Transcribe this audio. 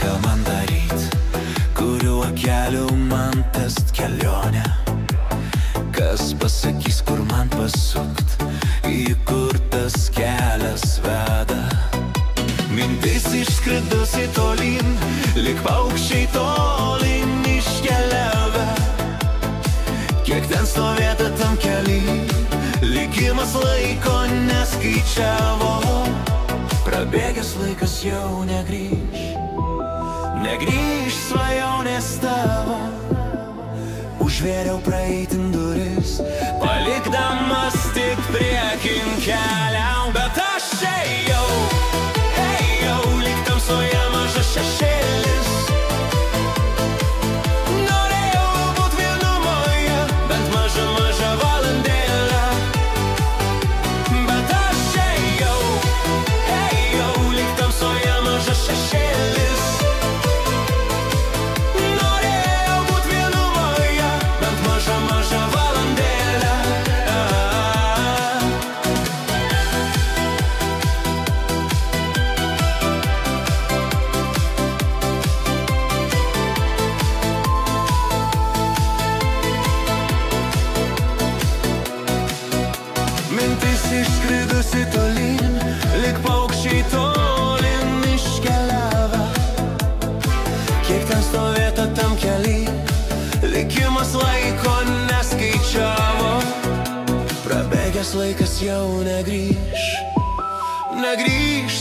ką man daryt, kuriuo keliu man tęst kelionę. Kas pasakys, kur man pasukt, į kur tas kelias veda. Mintis išskridusi tolyn, lyg paukščiai tolyn iškeliavę. Kiek ten stovėta tam kely, likimas laiko neskaičiavo. Prabėgęs laikas jau negrįž, negrįž svajonės tavo. Užvėriau praeitin duris, palikdamas tik priekin kelią. Bet aš ėjau, lyg tamsoje mažas šešėlis. Norėjau būt vienumoje, bent mažą valandėlę. Bet aš ėjau, lyg tamsoje mažas šešėlis. Norėjau būt vienumoje, bent mažą valandėlę. Mintis išskridusi tolyn, lyg paukščiai tolyn iškeliavę. Kiek ten stovėta tam kely, likimas laiko neskaičiavo. Prabėgęs laikas jau negrįž, negrįž